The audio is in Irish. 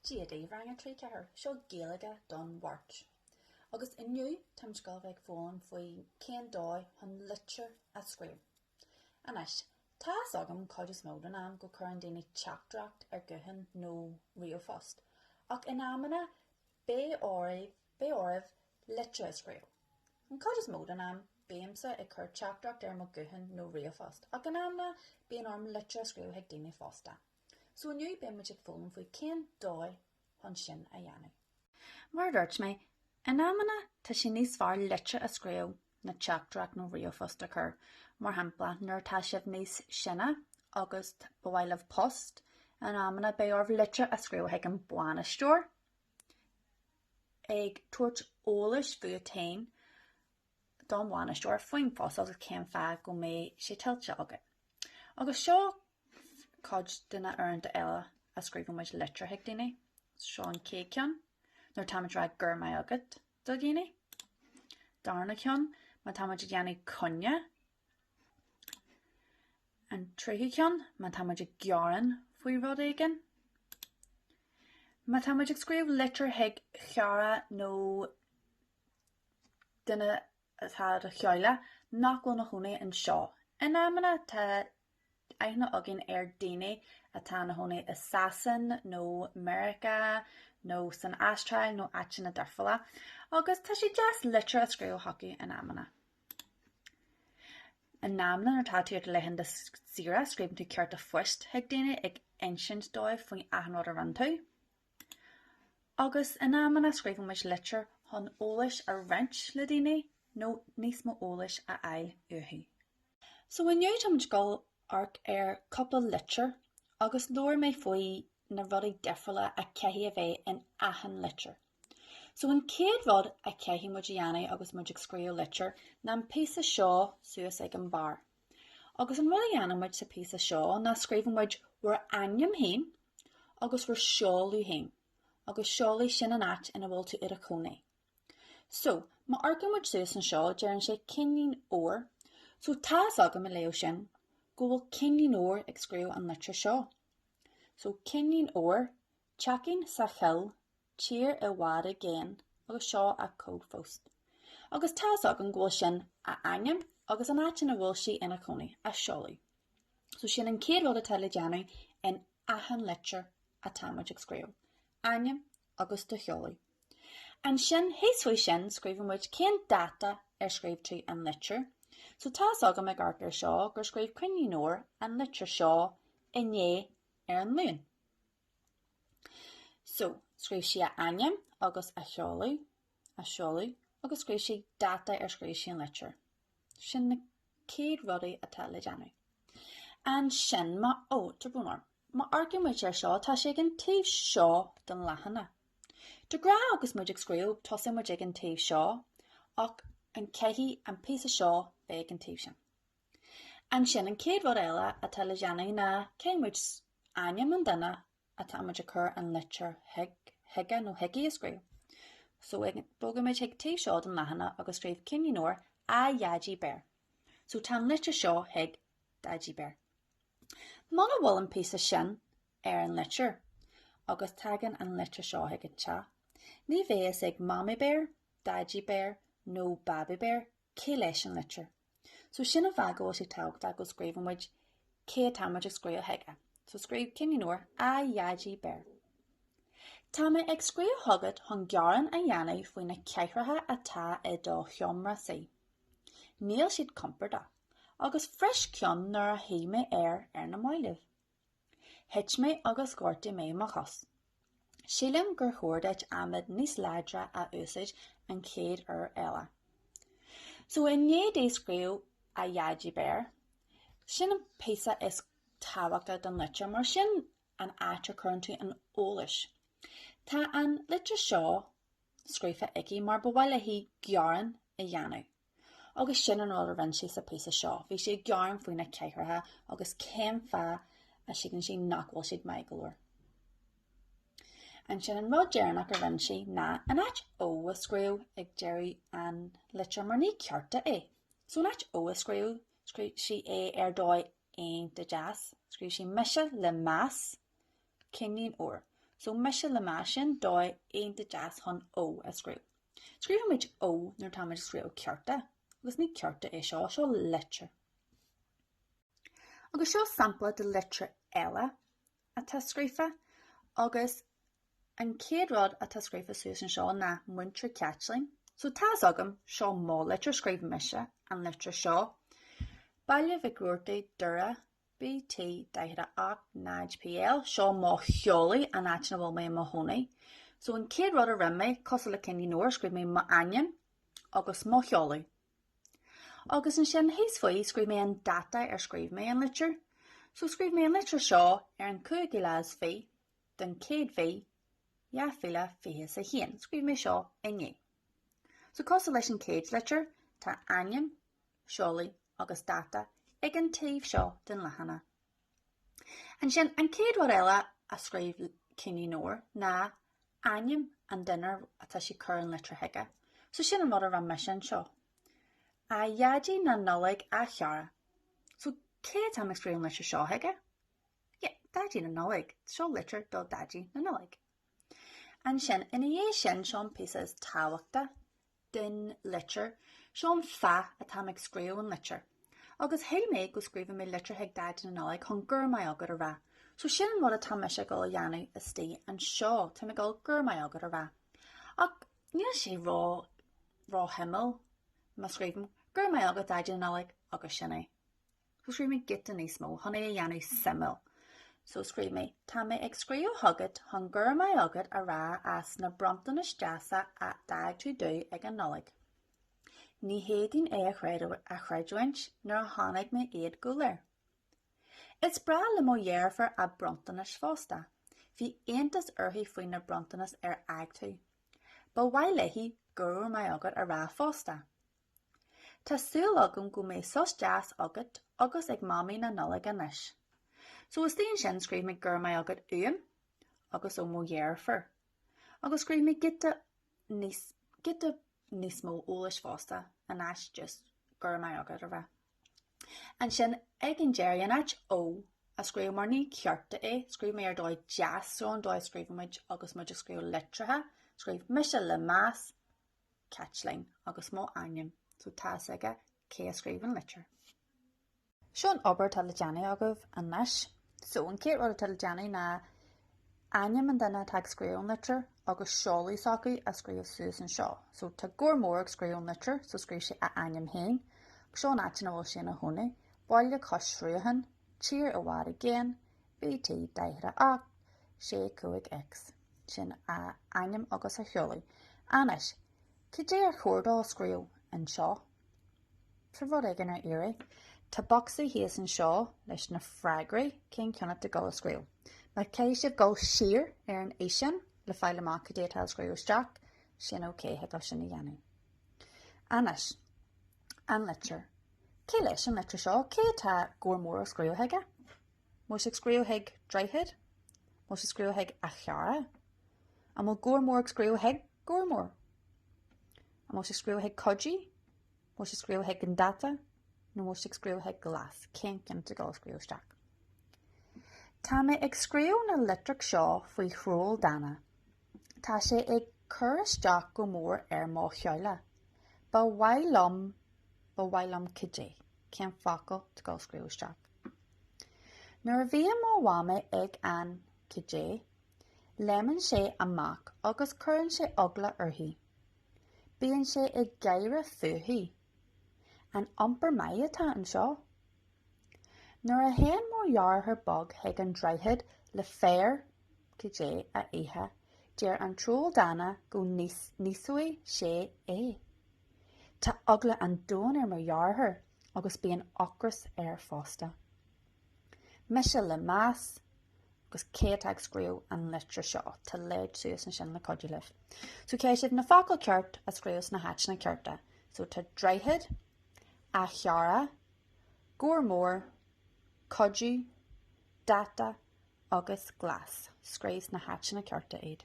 Gaeilge G3 seo Gaeilge G3. Agus inniu tam scoil bheith fóin faoi cén dói chun litr a scríú. Anis, tás agam codis módan am go churann daoine teachtracht guithin nó riomhphost. Ach in amana bé oribh litr a scríú. An codis módan am béimsa I chur teachtracht mo guithin nó riomhphost. Ach in amana bé an arm litr a scríú heag daoine fosta. So inniu bé muid ag fóin faoi cén dói chun sin a dhéanamh. Mar dúirt mé, in amana tá sin níos fearr litr a scríú na teachtracht nó riomhphost a chur, mar hampla nuair tá sibh níos sinne agus bhfuilimh post, in amana bé oribh litr a scríú heag an buanaisteoir, ag tuairt eolais faoi tain don buanaisteoir faoin post agus cén feadh go mé sé tiltte agat. Agus seo cod duine airnta eile a scríbh muid litr heag daoine, seo an cé ceann, nuair táimid rá gur mé agat do daoine. Darna ceann, má táimid ag déanamh conne. An tríocha ceann, má táimid ag gearan faoi rud éigin. Má táimid ag scríbh litr heag cheara nó duine atá a cheáile nach bhfuil na húnaí an seo. In amana tá aithne agin daoine atá na húnaí assassin nó America nó san Astral nó aitin na darfala, agus tá sé just litr a scríú hoci in amana. In amana ar tá tú lehan de sira scríbn tú ceart a fuist heag daoine ag ancient dóibh faoin aithneád a ran tú. Agus in amana scríbn muid litr chun eolais a rint le daoine nó níos mó eolais a ail uathu. So inniu táimid gol arc couple litr agus leir mé faoi na rudaí defriúla a ceithí a bheith in aithin litr. So an céad rud a ceithí muid dhéanamh agus muid ag scríú litr ná an píosa seo suas ag an bar. Agus an rud a dhéanamh muid sa píosa seo ná scríbhn muid bhar ainm hain agus bhar seolú hain, agus seolú sin an áit ina bhfuil tú ar a cónaí. So, má arcam muid suas an seo dearann sé cinnín óir, so tás agam i leo sin go bhfuil cinnín óir ag scríú an litr seo. So cinnín óir, teacinn sa chill, tír I bhfad géin, agus seo a cód fóst. Agus tás agam go bhfuil sin a ainm agus an áit ina bhfuil sí ina cónaí a seolú. So sin an céad rud atá le déanamh in aithin litr a táimid ag scríú. Ainm agus do cheolú. An sin héas faoi sin scríbhn muid cén data scríb tú an litr. So tás agam ag arc ar seo gur scríb cinnín óir an litr seo inné ar an lún. So scríb si a ainm agus a seolú, agus scríb si data scríb si an litr. Sin na céad rudaí atá le déanamh. An sin má tribúnar. Má arcam muid ar seo tá sé an taobh seo don leathanna. De gra agus muid ag scríú tosa muid ag an taobh seo, ach an ceithí an píosa seo bheith an taobh sin. An sin an céad rud eile atá le déanamh ná cén muid ainm an duine atá muid a chur an litr heige nó heici a scríú. So bóga muid ag taobh seo don leathanna agus scríb cinnín óir a Gaeilge bear. So tá an litr seo heag Gaeilge bear. Mána bhfuil an píosa sin ar an litr, agus tagan an litr seo heag an te. Ní bheas ag mommy bear, Gaeilge bear nó baby bear cé leis an litr. So sin a bhagó sé tácht agus scríbhn muid cé táimid ag scríú heige. So scríb cinnín óir a Gaeilge bear. Tá mé ag scríú thugad chun gearan a dhéanamh faoin na ceithrithe atá I do cheomra sí. Níl siad compar da, agus freis ceann nuair a hí mé ar na máilimh. Hit mé agus gortaí mé má chos. Sílim gur chuirdeid amid níos leidre a úsáid an céad ar eile. So inné é scríú a Gaeilge bear, sin an píosa is tábhachta don litr mar sin an áit a churann tú an eolais. Tá an litr seo scríofa ici mar bhfuil a hí gearan I dhéanamh. Agus sin an rud a rin sí sa píosa seo. Bhí sé gearan faoin na ceithrithe agus cén feadh a sigann sí nach bhfuil siad maiid go leor. An sin an rud dearnach a rin sí ná an áit ó a scríú ag deireadh an litr mar ní cearta é. So an áit ó a scríú sí ar dóid aon de jazz, scríb sí mise le más cinnín óir. So mis le más sin dói aonanta deas chun ó a scríú. Scríomh muid ó nuair tá muid scríú cearta, agus ní cearta é seo letter. Agus seo sampla de letter eile a tá scríofa, agus an céad rud a tá scríofa suas an seo na muintir catling. So tas agam seo má letter scríomh mise an letter seo. Baile bhicúirtaí dura BT daithre 8 9 PL seo má cheolaí an áitina bhfuil mé má hónaí. So an céad rud a rimé cosla le cinní nóir scríomh mé má aine agus má cheolaí. Agus an sin híos faoi scríomh mé an data scríomh mé an letter. So scríomh mé an letter seo an 2 gilas fí den céad fí ja fila fí sa chéan. Scríomh mé seo inné. So cosla leis an céad letter tá aine, cheolaí agus data ag an taobh seo den lehanana. An sin an céad rud eile a scríomh cinní nóir na aine an duine atá si chur an letter heige. So sin an rud a ran sin seo. A iadí na nollaig a cheara. So cé tá scríomh an letter seo heige? Yeah, dadí na nollaig. Seo letter do dadí na nollaig. An sin ina dhé sin seán pieces táhachta den letter seán fa a tá scríomh an letter. Agus hé mé go scríomh mé letter heag dadí na nollaig chun gur mai agad a rá. So sin rud a tá meise go dhéanú is tí an seo tá go gur mai agad a rá. Ach níl sé rá himil má scríomh gur mai agad dadí na nollaig agus sinna. So scríomh mé git a níos mó chun é dhéanú simil. So scríomh mé tá mé ag scríomh thugad chun gur mai agad a rá as na brontanas deasa a dag tú dú ag an nollaig. Ní héadín é a chreidúint nar a tháinig mé iad go léir. Is bra le mó dhearfar a brontanas fásta. Bhí aontas orthaí faoin na brontanas ag tú. Ba bhaid leithí gur mai agad a rá fásta. Tá súil agam go mé sos deas agad agus ag mamaí na nollaig anois. So is tíon sin scríomh mé gur mai agad agus ó mó dhearfar. Agus scríomh mé gite níos mó ólas fásta an as just gur mai agad a rá. An sin ag an déir an áit ó a scríomh mar ní cearta é, scríomh mé ar dóid jazz so an dóid scríomh muid agus muid a scríomh letrathe, scríomh mise le más catling agus mó aine. So tá aige cé a scríomh an letter. Seo an obair tá le deanaí agah an leis. So an céad rud tá le deanaí na aine an duine tá scríomh an letter agus seolaí sacu a scríomh suas an seo. So tá gur mór ag scríomh an letter, so scríomh sé a aine héin. Seo an áitina bhfuil sin a hónaí, báile cosrúhan, tír a bhhad agéin, BT daithre 8 sé cuaig X. Sin a aine agus a cheolaí. Anis, cé dé ar chóirdá scríomh an seo? Sa bhd ag an ar éire, tá boxí híos an seo leis na freigraí cén ceannach de go scríomh. Má cé sibh go siar ar an éisian le fáil amach dé tá scríomh isteach, sin ócé heag sin na dhéanú. Anis, an letter. Cé leis an letter seo, cé tá gur mór a scríomh heige? Má sé scríomh heag dreithead? Má sé scríomh heag a cheara? A má gur mór ag scríomh heag gur mór? A má sé scríomh heag codí? Má sé scríomh heag an data? nó má sé scríomh heag glas? Cén cinnta go scríomh isteach. Tá mé ag scríomh na letrach seo faoi chróil dana. Tá sé ag cur isteach go mór ar má cheoile. Ba bhailm cidé, cén facail de go scríomh isteach. Nuair a bhíon má bháime ag an cidé, lemann sé amach agus curann sé ogla orthaí. Bíonn sé ag gaiire fuathaí. An iompar mai atá an seo. Nuair a théann má dhearthair bog ag an dreithead le féir cidé a ithe, deir an trúil dana go níosúi sé é. Tá ogla an dún ar mar dhearthair agus bíonn ocras ar fásta. Mise le más agus cé ag scríomh an letter seo tá léid suas an sin le codú leh. So cé sibh na facail ceart a scríomh na háitina cearta. So tá dreithead, a cheara, gur mór, codú, data agus glas. Scríomh na háitina cearta iad.